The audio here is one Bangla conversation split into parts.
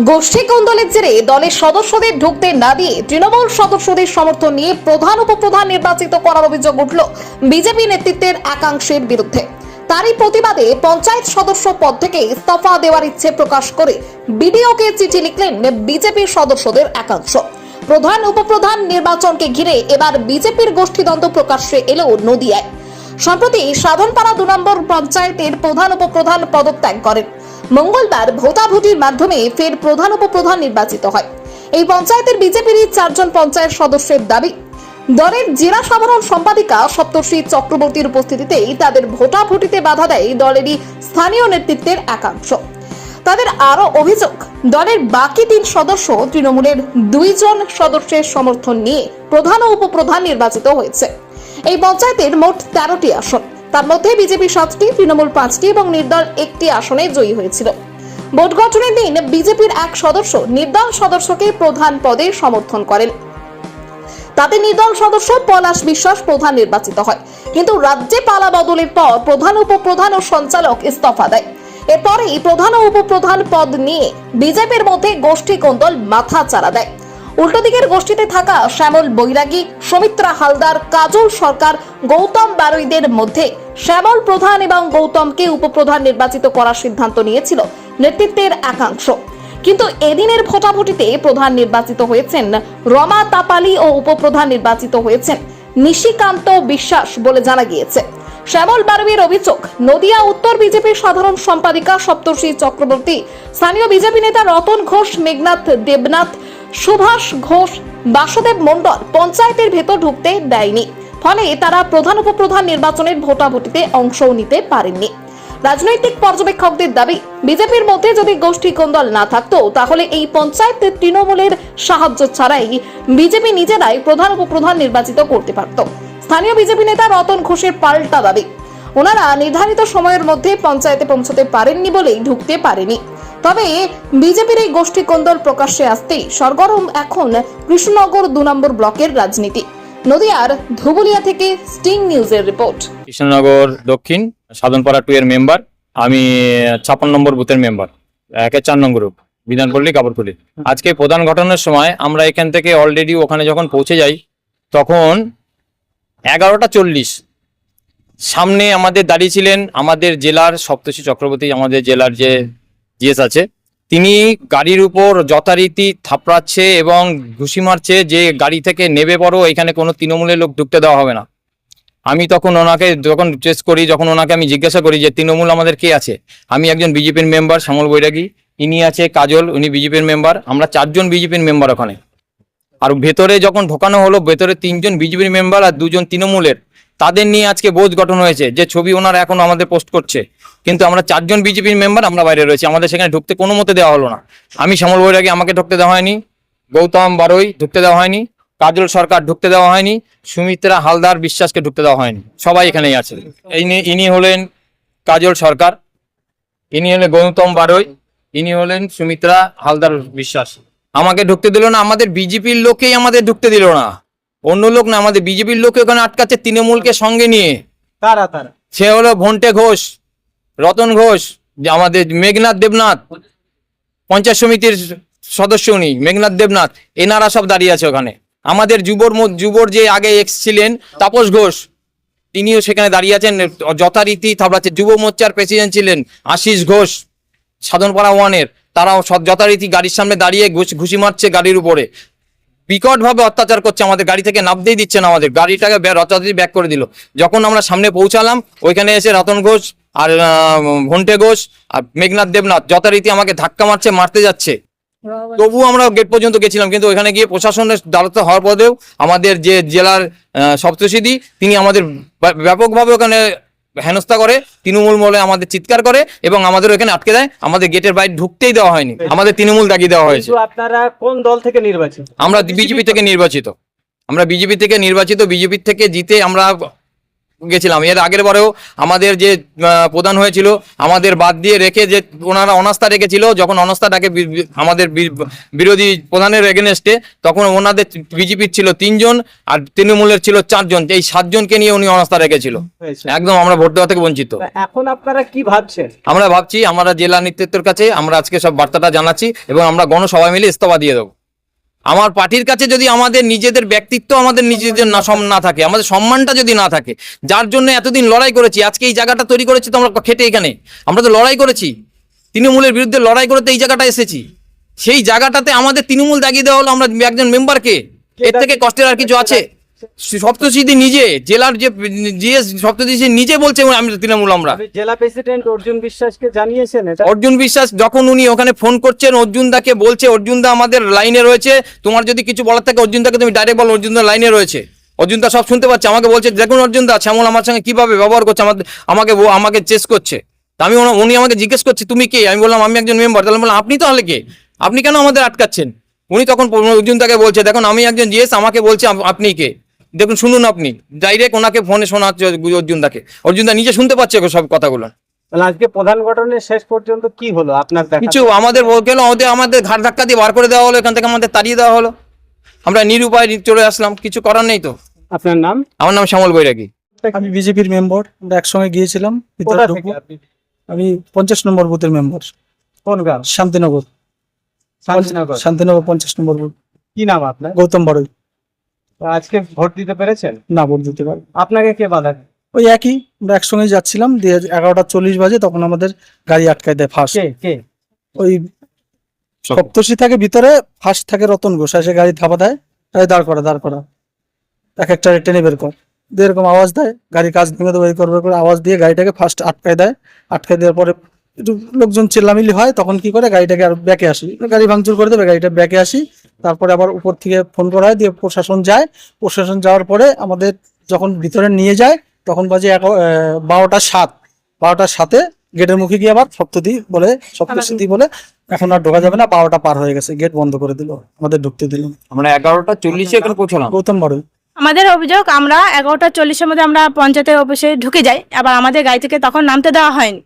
গোষ্ঠী কোন্দলের জেরে দলের সদস্যদের ঢুকতে না দিয়ে তৃণমূল সদস্যদের সমর্থন নিয়ে প্রধান উপপ্রধান নির্বাচিত করার অভিযোগ উঠল বিজেপি নেতৃত্বের একাংশের বিরুদ্ধে। তারই প্রতিবাদে পঞ্চায়েত সদস্য পদ থেকে ইস্তফা দেওয়ার ইচ্ছে প্রকাশ করে বিডিওকে চিঠি লিখলেন বিজেপির সদস্যদের একাংশ। প্রধান উপপ্রধান নির্বাচনকে ঘিরে এবার বিজেপির গোষ্ঠীদ্বন্দ্ব প্রকাশ্যে এলো নদিয়ায়। সম্প্রতি সাধনপাড়া 2 নম্বর পঞ্চায়েতের প্রধান উপপ্রধান পদত্যাগ করেন। মঙ্গলবার ভোটাভুটির মাধ্যমে ফের প্রধান উপপ্রধান নির্বাচিত হয়। এই পঞ্চায়েতের বিজেপির 4 জন পঞ্চায়েত সদস্যের দাবি, দলের জেলা সাধারণ সম্পাদিকা সপ্তর্ষি চক্রবর্তীর উপস্থিতিতেই তাদের ভোটাভুটিতে বাধা দেয় দলেরই স্থানীয় নেতৃত্বের একাংশ। তাদের আরো অভিযোগ, দলের বাকি 3 সদস্য তৃণমূলের 2 জন সদস্যের সমর্থন নিয়ে প্রধান ও উপপ্রধান নির্বাচিত হয়েছে। এই পঞ্চায়েতের মোট 13টি আসন, তার মধ্যে বিজেপি 7টি, তৃণমূল 5টি এবং নির্দল 1টি আসনে জয়ী হয়েছিল। ভোট গঠনের দিন বিজেপির এক সদস্য নির্দল সদস্যকে প্রধান পদে সমর্থন করেন। তাতে নির্দল সদস্য পলাশ বিশ্বাস প্রধান নির্বাচিত হয়, কিন্তু রাজ্যে পালা বদলের পর প্রধান উপপ্রধান ও সঞ্চালক ইস্তফা দেয়। এরপরেই প্রধান ও উপপ্রধান পদ নিয়ে বিজেপির মধ্যে গোষ্ঠী কোন্দল মাথা চাড়া দেয়। উল্টো দিকের গোষ্ঠীতে থাকা শ্যামল বৈরাগী, সৌমিত্রা হালদার, কাজল সরকার, গৌতম বারুইদের মধ্যে শ্যামল প্রধান এবং গৌতমকে উপপ্রধান নির্বাচিত করার সিদ্ধান্ত নিয়েছিল নেতৃত্বের একাংশ। কিন্তু এদিনের ভোটাভুটিতে প্রধান নির্বাচিত হয়েছেন রমা তাপালি ও উপপ্রধান নির্বাচিত হয়েছেন নিশিকান্ত বিশ্বাস বলে জানা গিয়েছে। শ্যামল বারুইয়ের অভিযোগ, নদিয়া উত্তর বিজেপির সাধারণ সম্পাদিকা সপ্তর্ষি চক্রবর্তী, স্থানীয় বিজেপি নেতা রতন ঘোষ, মেঘনাথ দেবনাথ, সুভাষ ঘোষ, বাসুদেব মণ্ডল পঞ্চায়েতের ভেতর ঢুকতে দেয়নি, ফলে তারা প্রধান উপপ্রধান নির্বাচনের ভোটাভুটিতে অংশও নিতে পারেননি। রাজনৈতিক পর্যবেক্ষকদের দাবি, বিজেপির মধ্যে যদি গোষ্ঠী কোন্দল না থাকতো তাহলে এই পঞ্চায়েতে তৃণমূলের সাহায্য ছাড়াই বিজেপি নিজেরাই প্রধান উপপ্রধান নির্বাচিত করতে পারত। স্থানীয় বিজেপি নেতা রতন ঘোষের পাল্টা দাবি, ওনারা নির্ধারিত সময়ের মধ্যে পঞ্চায়েতে পৌঁছতে পারেননি বলেই ঢুকতে পারেনি। তবে বিজেপির এই গোষ্ঠী কোন্দল প্রকাশ্যে আসতেই সরগরম এখন কৃষ্ণনগর 2 নম্বর ব্লকের রাজনীতি। নদিয়ার ধুবুলিয়া থেকে স্টিং নিউজের রিপোর্ট। কৃষ্ণনগর দক্ষিণ সাধনপাড়া 2 এর মেম্বার, আমি 56 নম্বর বুথের মেম্বার, 1-4 নং গ্রুপ, বিধানপল্লী কাপড়কুলি। আজকে প্রধান ঘটনার সময় আমরা এখান থেকে অলরেডি ওখানে যখন পৌঁছে যাই তখন 11:40 সামনে আমাদের দাঁড়িয়ে ছিলেন আমাদের জেলার সপ্তর্ষি চক্রবর্তী, আমাদের জেলার যে জিএস আছে, তিনি গাড়ির উপর যথারীতি থাপড়াচ্ছে এবং ঘুষি মারছে যে গাড়ি থেকে নেবে পড়ো, এখানে কোনো তৃণমূলের লোক ঢুকতে দেওয়া হবে না। আমি তখন ওনাকে যখন টেস্ট করি, যখন ওনাকে আমি জিজ্ঞাসা করি যে তৃণমূল আমাদের কে আছে, আমি একজন বিজেপির মেম্বার শ্যামল বৈরাগী, ইনি আছে কাজল, উনি বিজেপির মেম্বার, আমরা 4 জন বিজেপির মেম্বার ওখানে। আর ভেতরে যখন ঢোকানো হলো, ভেতরে 3 জন বিজেপির মেম্বার আর 2 জন তৃণমূলের, তাদের নিয়ে আজকে বোধ গঠন হয়েছে, যে ছবি ওনারা এখন আমাদের পোস্ট করছে, কিন্তু আমরা 4 জন বিজেপির মেম্বার আমরা বাইরে রয়েছি, আমাদের সেখানে ঢুকতে কোনো মতে দেওয়া হলো না। আমি শ্যামল বৈরাগী, আমাকে ঢুকতে দেওয়া হয়নি, গৌতম বারুই ঢুকতে দেওয়া হয়নি, কাজল সরকার ঢুকতে দেওয়া হয়নি, সুমিত্রা হালদার বিশ্বাসকে ঢুকতে দেওয়া হয়নি, সবাই এখানেই আছে। ইনি হলেন কাজল সরকার, ইনি হলেন গৌতম বারুই, ইনি হলেন সুমিত্রা হালদার বিশ্বাস। আমাকে ঢুকতে দিল না, আমাদের বিজেপির লোকেই আমাদের ঢুকতে দিল না, অন্য লোক না, আমাদের বিজেপির লোকে ওখানে আটকাচ্ছে তৃণমূলকে সঙ্গে নিয়ে। তারা সে হলো ভন্টে ঘোষ, রতন ঘোষ, আমাদের মেঘনাথ দেবনাথ, পঞ্চায়েত সমিতির সদস্য উনি মেঘনাথ দেবনাথ, এনারা সব দাঁড়িয়ে আছে ওখানে। আমাদের যুবর যে আগে এক্স ছিলেন তাপস ঘোষ, তিনিও সেখানে দাঁড়িয়ে আছেন, যথারীতি থাপড়াচ্ছে। যুব মোর্চার প্রেসিডেন্ট ছিলেন আশিস ঘোষ সাধনপাড়া 1 এর, তারাও যথারীতি গাড়ির সামনে দাঁড়িয়ে ঘুষি মারছে গাড়ির উপরে, বিকট ভাবে অত্যাচার করছে, আমাদের গাড়ি থেকে নামতেই দিচ্ছে না, আমাদের গাড়িটাকে যথারীতি ব্যাক করে দিল। যখন আমরা সামনে পৌঁছালাম ওইখানে এসে রতন ঘোষ আর ভন্টে ঘোষ আর মেঘনাথ দেবনাথ যথারীতি আমাকে ধাক্কা মারতে যাচ্ছে। তবু আমরা গেট পর্যন্ত গেছিলাম, কিন্তু ওইখানে গিয়ে প্রশাসনের দ্বারস্থ হওয়ার পরেও আমাদের যে জেলার সপ্তর্ষিদি, তিনি আমাদের ব্যাপকভাবে ওখানে হেনস্থা করে, তৃণমূল বলে আমাদের চিৎকার করে এবং আমাদের ওখানে আটকে দেয়, আমাদের গেটের বাইরে ঢুকতেই দেওয়া হয়নি, আমাদের তৃণমূল দাগিয়ে দেওয়া হয়েছে। আপনারা কোন দল থেকে নির্বাচিত? আমরা বিজেপি থেকে নির্বাচিত, আমরা বিজেপি থেকে নির্বাচিত, বিজেপি থেকে জিতে আমরা গেছিলাম। এর আগের বারেও আমাদের যে প্রধান হয়েছিল আমাদের বাদ দিয়ে রেখে যে ওনারা অনাস্থা রেখেছিল, যখন অনাস্থাটাকে আমাদের বিরোধী প্রধানের এগেনস্টে, তখন ওনাদের বিজেপির ছিল 3 জন আর তৃণমূলের ছিল 4 জন, এই 7 জনকে নিয়ে উনি অনাস্থা রেখেছিল। হয়েছে। একদম আমরা ভোট দেওয়া থেকে বঞ্চিত। তা এখন আপনারা কি ভাবছেন? আমরা ভাবছি আমরা জেলা নেতৃত্বের কাছে আমরা আজকে সব বার্তাটা জানাচ্ছি এবং আমরা গণসভায় মিলে ইস্তফা দিয়ে দেবো। আমার পার্টির কাছে যদি আমাদের নিজেদের ব্যক্তিত্ব, আমাদের নিজেদের না থাকে, আমাদের সম্মানটা যদি না থাকে, যার জন্য এতদিন লড়াই করেছি, আজকে এই জায়গাটা তৈরি করেছি তো আমরা খেটে, এখানে আমরা তো লড়াই করেছি, তৃণমূলের বিরুদ্ধে লড়াই করতে এই জায়গাটা এসেছি। সেই জায়গাটাতে আমাদের তৃণমূল দাগিয়ে দেওয়া হলো আমরা একজন মেম্বারকে। এর থেকে কষ্টের আর কিছু আছে? সপ্তশীদি নিজে, জেলার যে জিএস সপ্তশীদি নিজে বলছে আমি তৃণমূল। আমরা আপনি জেলা প্রেসিডেন্ট অর্জুন বিশ্বাসকে জানিয়েছেন এটা? অর্জুন বিশ্বাস যখন উনি ওখানে ফোন করছেন, অর্জুন দাকে বলছে, অর্জুন দা আমাদের লাইনে রয়েছে, তোমার যদি কিছু বলার থাকে অর্জুন দাকে তুমি ডাইরেক্ট বলো, অর্জুন দা লাইনে রয়েছে। অর্জুন দা সব শুনতে পাচ্ছে, আমাকে বলছে দেখুন অর্জুন দা শ্যামল আমার সঙ্গে কিভাবে ব্যবহার করছে, আমাকে চেস করছে। তা আমি উনি আমাকে জিজ্ঞেস করছে তুমি কে, আমি বললাম আমি একজন মেম্বার। তাহলে বললাম আপনি তাহলে কে, আপনি কেন আমাদের আটকাচ্ছেন? উনি তখন অর্জুন দাকে বলছে দেখুন আমি একজন জিএস, আমাকে বলছে আপনি কে, দেখুন শুনুন। আপনি ডাইরেক্ট ওনাকে ফোনে শোনাচ্ছে অর্জুন দাকে, অর্জুন দা নিজে শুনতে পাচ্ছে সব কথাগুলো। তাহলে আজকে প্রধান ঘটনের শেষ পর্যন্ত কি হলো আপনার দেখা? কিছু আমাদের গেল, আমাদের ঘাড় ধাক্কা দিয়ে বার করে দেওয়া হলো, এখান থেকে আমাদের তাড়িয়ে দেওয়া হলো, আমরা নিরুপায় চলে আসলাম, কিছু করার নেই তো। আপনার নাম? আমার নাম শ্যামল বৈরাগী। আমি বিজেপির মেম্বার, আমরা একসঙ্গে গিয়েছিলাম ভিতরে কোথা ঢুকবো। থেকে আপনি? আমি 50 নম্বর বুথের মেম্বার, কোন গ্রাম? শান্তিনগর। শান্তিনগর। শান্তিনগর 50 নম্বর বুথ। কি নাম আপনার? গৌতম বাড়ই। তো আজকে ভোট দিতে পেরেছেন? না, ভোট দিতে পারি। আপনাকে কে বাধা দেয়? ওই একই, আমরা একসঙ্গে যাচ্ছিলাম, দিয়ে 11:40 বাজে তখন আমাদের গাড়ি আটকায় দেয় ফার্স্ট। কে কে? ওই সপ্তর্ষি থাকে ভিতরে, ফার্স্ট থাকে রতন ঘোষ, এসে গাড়ি থাপা দেয়, গাড়ি দাঁড় করা এক একটা টেনে বের কর দিয়ে এরকম আওয়াজ দেয়, গাড়ি কাজ ভেঙে দেবো এই করবে করে আওয়াজ দিয়ে গাড়িটাকে ফার্স্ট আটকায় দেয়। আটকায় দেওয়ার পরে একটু লোকজন চেল্লামিলি হয়, তখন কি করে গাড়িটাকে আর ব্যাকে আসি, গাড়ি ভাঙচুর করে দেবে, গাড়িটা ব্যাকে আসি। তারপরে আবার উপর থেকে ফোন করা হয়, দিয়ে প্রশাসন যায়। প্রশাসন যাওয়ার পরে আমাদের যখন ভিতরে নিয়ে যায় তখন বাজে 12:07 গেটের মুখে গিয়ে আবার সপ্তশী বলে এখন আর ঢোকা যাবে না, 12টা পার হয়ে গেছে, গেট বন্ধ করে দিল, আমাদের ঢুকতে দিল। আমরা 11:40 এখানে পৌঁছলাম। গৌতম বাড়ই। আমাদের অভিযোগ, আমরা 11:40-এর মধ্যে আমরা পঞ্চায়েতের অফিসে ঢুকে যাই, আবার আমাদের গাড়ি থেকে তখন নামতে দেওয়া হয়নি।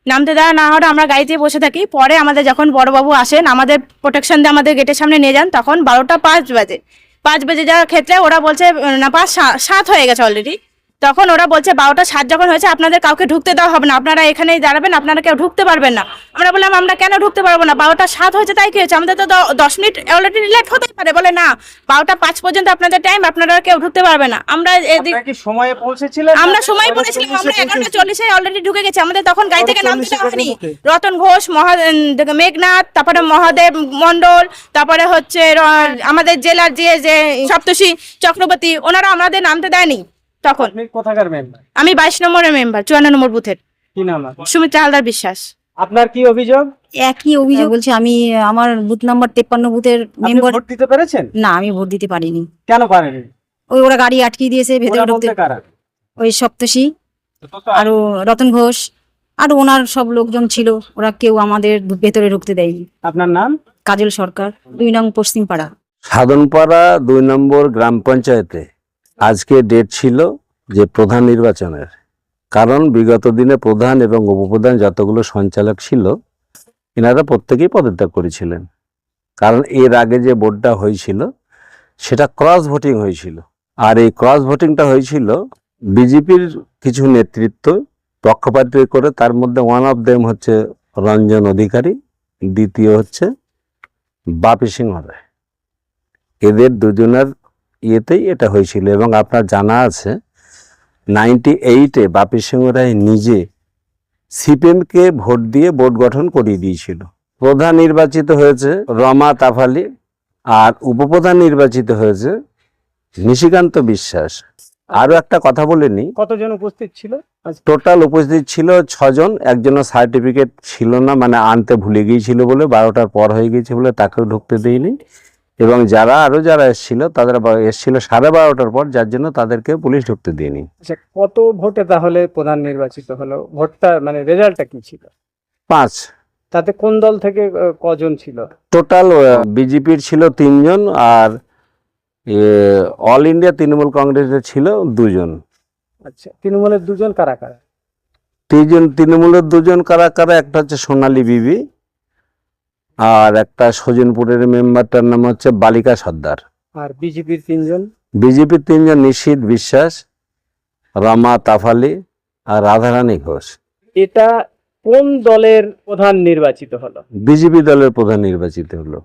নামতে দেওয়া না হওয়াটা আমরা গাড়িতে বসে থাকি। পরে আমাদের যখন বড়বাবু আসেন, আমাদের প্রোটেকশন দিয়ে আমাদের গেটের সামনে নিয়ে যান, তখন 12:05 বাজে। 5 বেজে যাওয়ার ক্ষেত্রে ওরা বলছে না 5:07 হয়ে গেছে অলরেডি। তখন ওরা বলছে 12:07 যখন হয়েছে আপনাদের কাউকে ঢুকতে দেওয়া হবে না, আপনারা এখানেই দাঁড়াবেন, আপনারা কেউ ঢুকতে পারবেন না। আমরা বললাম আমরা কেন ঢুকতে পারবো না, 12:07 হয়েছে তাই কি হয়েছে, আমাদের তো 10 মিনিট অলরেডি লেট হতে পারে। বলে না 12:05 পর্যন্ত আপনাদের টাইম, আপনারা কেউ ঢুকতে পারবে না। আমরা এদিক আপনারা কি সময়ে পৌঁছেছিলেন? আমরা সময় বলেছিলাম, আমরা 11:40-এ অলরেডি ঢুকে গেছি, আমাদের তখন গাড়ি থেকে নামতে দেওয়া হয়নি। রতন ঘোষ, মেঘনাথ, তারপরে মহাদেব মন্ডল, তারপরে হচ্ছে আমাদের জেলার যে সপ্তশী চক্রবর্তী, ওনারা আমাদের নামতে দেয়নি তখন। আপনি কোথাকার মেম্বার? আমি 22 নম্বরের মেম্বার, 54 নম্বর বুথের। কি নাম আপনার? সুমিত্রা হালদার বিশ্বাস। আপনার কি অভিযোগ? একই অভিযোগ বলছি, আমি আমার বুথ নাম্বার 53 বুথের আপনি মেম্বার। ভোট দিতে পেরেছেন? না, আমি ভোট দিতে পারিনি। কেন পারেননি? ওরা গাড়ি আটকে দিয়েছে ভেতরে ওরা ঢুকতে। বলতে কারা? ওই সপ্তশী আরো রতন ঘোষ আর ওনার সব লোকজন ছিল, ওরা কেউ আমাদের ভেতরে ঢুকতে দেয়নি। আপনার নাম? কাজল সরকার, 2 নং পশ্চিম পাড়া। সাধনপাড়া 2 নম্বর গ্রাম পঞ্চায়েতে আজকে ডেট ছিল যে প্রধান নির্বাচনের। কারণ বিগত দিনে প্রধান এবং উপপ্রধান যতগুলো সঞ্চালক ছিল এনারা প্রত্যেকেই পদত্যাগ করেছিলেন। কারণ এর আগে যে ভোটটা হয়েছিল সেটা ক্রস ভোটিং হয়েছিল, আর এই ক্রস ভোটিংটা হয়েছিল বিজেপির কিছু নেতৃত্ব পক্ষপাতী করে। তার মধ্যে ওয়ান অফ দেম হচ্ছে রঞ্জন অধিকারী, দ্বিতীয় হচ্ছে বাপি সিংহ রায়। এদের দুজনের ইয়েতেই এটা হয়েছিল। এবং আপনার জানা আছে 98-এ বাপি সিংহ রায় নিজে সিপিএমকে ভোট দিয়ে বোর্ড গঠন করিয়ে দিয়েছিল। প্রধান নির্বাচিত হয়েছে রমা তাফালি, আর উপপ্রধান নির্বাচিত হয়েছে নিশিকান্ত বিশ্বাস। আরো একটা কথা বলে নি, কতজন উপস্থিত ছিল? টোটাল উপস্থিত ছিল 6 জন। একজনের সার্টিফিকেট ছিল না, মানে আনতে ভুলে গিয়েছিল বলে, 12টার পর হয়ে গিয়েছে বলে তাকেও ঢুকতে দেয়নি। এবং যারা এসেছিল তাদের এসেছিল 12:30টার পর, যার জন্য তাদেরকে পুলিশ ঢুকতে দেয়নি। আচ্ছা, কত ভোটে তাহলে প্রধান নির্বাচিত হলো? ভোটটা মানে রেজাল্টটা কি ছিল? 5। তাতে কোন দল থেকে কজন ছিল? টোটাল বিজেপির ছিল 3 জন, আর অল ইন্ডিয়া তৃণমূল কংগ্রেসের ছিল 2 জন। আচ্ছা, তৃণমূলের দুজন কারা কারা? তৃণমূলের দুজন কারা কারা, একটা হচ্ছে সোনালী বিবি, আর একটা সজিনপুরের মেম্বারটার নাম হচ্ছে বালিকা সর্দার। আর বিজেপির তিনজন? বিজেপির তিনজন নিশীথ বিশ্বাস, রমা তাফালি আর রাধারানী ঘোষ। এটা কোন দলের প্রধান নির্বাচিত হলো? বিজেপি দলের প্রধান নির্বাচিত হলো।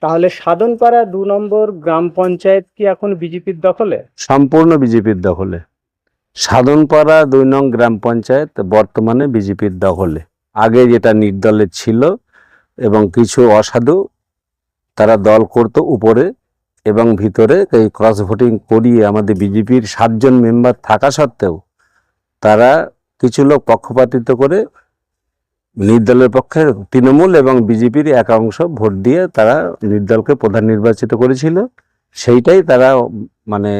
তাহলে সাধনপাড়া 2 নম্বর গ্রাম পঞ্চায়েত কি এখন বিজেপির দখলে? সম্পূর্ণ বিজেপির দখলে। সাধনপাড়া 2 নং গ্রাম পঞ্চায়েত বর্তমানে বিজেপির দখলে। আগে যেটা নির্দলের ছিল এবং কিছু অসাধু তারা দল করতো উপরে এবং ভিতরে এই ক্রস ভোটিং করিয়ে আমাদের বিজেপির 7 জন মেম্বার থাকা সত্ত্বেও তারা কিছু লোক পক্ষপাতিত্ব করে নির্দলের পক্ষে তৃণমূল এবং বিজেপির একাংশ ভোট দিয়ে তারা নির্দলকে প্রধান নির্বাচিত করেছিল। সেইটাই তারা মানে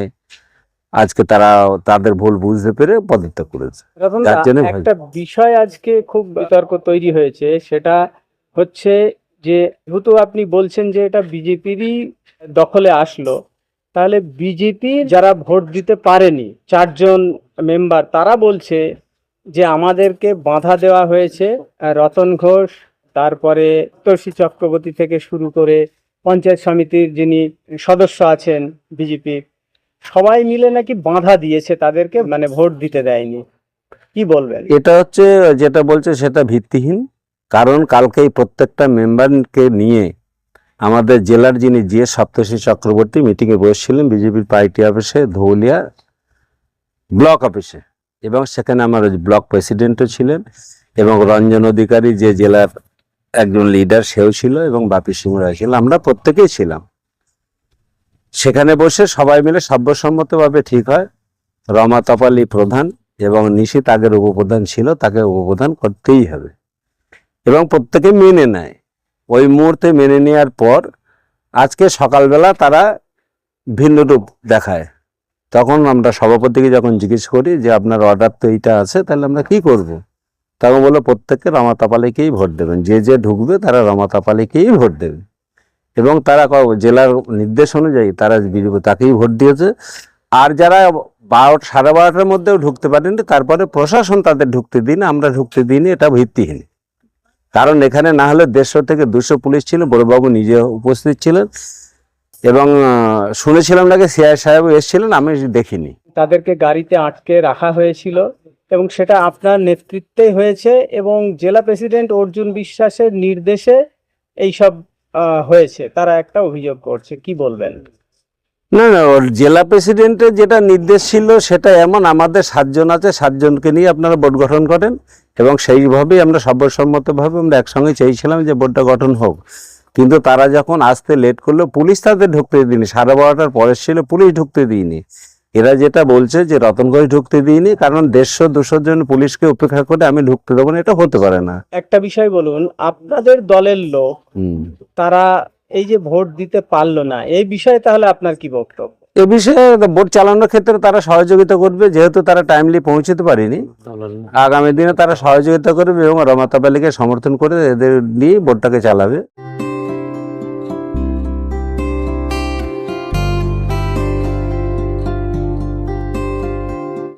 আজকে তারা তাদের ভুল বুঝতে পেরে পদত্যাগ করেছে। রতনদা, যার জন্য একটা বিষয় আজকে খুব বিতর্ক তৈরি হয়েছে, সেটা হচ্ছে যে যেহেতু আপনি বলছেন যে এটা বিজেপিরই দখলে আসলো, তাহলে বিজেপি যারা ভোট দিতে পারেনি 4 জন মেম্বার, তারা বলছে যে আমাদেরকে বাধা দেওয়া হয়েছে। রতন ঘোষ, তারপরে তোষী চক্রবর্তী থেকে শুরু করে পঞ্চায়েত সমিতির যিনি সদস্য আছেন বিজেপির, সবাই মিলে নাকি বাধা দিয়েছে তাদেরকে, মানে ভোট দিতে দেয়নি। কি বলবেন? এটা হচ্ছে যেটা বলছে সেটা ভিত্তিহীন। কারণ কালকেই প্রত্যেকটা মেম্বারকে নিয়ে আমাদের জেলার যিনি সপ্তর্ষি চক্রবর্তী মিটিংয়ে বসছিলেন বিজেপির পার্টি অফিসে, ধৌলিয়া ব্লক অফিসে, এবং সেখানে আমার ব্লক প্রেসিডেন্টও ছিলেন এবং রঞ্জন অধিকারী যে জেলার একজন লিডার সেও ছিল এবং বাপি সিং রায় ছিল, আমরা প্রত্যেকেই ছিলাম। সেখানে বসে সবাই মিলে সর্বসম্মতভাবে ঠিক হয় রমা তপালি প্রধান এবং নিশীথ আগের উপপ্রধান ছিল, তাকে উপপ্রধান করতেই হবে এবং প্রত্যেকে মেনে নেয়। ওই মুহূর্তে মেনে নেওয়ার পর আজকে সকালবেলা তারা ভিন্ন রূপ দেখায়। তখন আমরা সভাপতিকে যখন জিজ্ঞেস করি যে আপনার অর্ডার তো এইটা আছে, তাহলে আমরা কি করব? তখন বললো প্রত্যেককে রমা তাপালিকেই ভোট দেবেন, যে যে ঢুকবে তারা রমা তাপালিকেই ভোট দেবে। এবং তারা জেলার নির্দেশ অনুযায়ী তারা বিজেপি তাকেই ভোট দিয়েছে। আর যারা 12:30-12:30টার মধ্যেও ঢুকতে পারেনি, তারপরে প্রশাসন তাদের ঢুকতে দিন, আমরা ঢুকতে দিইনি, এটা ভিত্তিহীন। কারণ এখানে না হলে 150 থেকে 200 পুলিশ ছিল, বড়বাবু নিজে উপস্থিত ছিলেন এবং শুনেছিলাম নাকি সিআই সাহেব এসেছিলেন, আমি দেখিনি। তাদেরকে গাড়িতে আটকে রাখা হয়েছিল এবং সেটা আপনার নেতৃত্বেই হয়েছে এবং জেলা প্রেসিডেন্ট অর্জুন বিশ্বাসের নির্দেশে এইসব হয়েছে, তারা একটা অভিযোগ করছে। কি বলবেন? না না, ওর জেলা প্রেসিডেন্টের যেটা নির্দেশ ছিল সেটা এমন, আমাদের 7 জন আছে, 7 জনকে নিয়ে আপনারা বোর্ড গঠন করেন এবং সেইভাবেই আমরা সর্বসম্মতভাবে আমরা একসঙ্গে চেয়েছিলাম যে বোর্ডটা গঠন হোক। কিন্তু তারা যখন আসতে লেট করলো, পুলিশ তাদের ঢুকতে দিইনি, 12:30টার পরে ছিল, পুলিশ ঢুকতে দিইনি। এরা যেটা বলছে যে রতন ঘোষ ঢুকতে দিইনি, কারণ 150-200 জন পুলিশকে উপেক্ষা করে আমি ঢুকতে দেবো না, এটা হতে পারে না। একটা বিষয় বলুন, আপনাদের দলের লোক তারা এই যে ভোট দিতে পারলো না, এই বিষয়ে তাহলে আপনার কি বক্তব্য? এ বিষয়ে ভোট চালানোর ক্ষেত্রে তারা সহযোগিতা করবে, যেহেতু তারা টাইমলি পৌঁছতে পারেনি। আগামী দিনে তারা সহযোগিতা করবে এবং রমা তাপালিকে সমর্থন করে এদের নিয়ে ভোটটাকে চালাবে।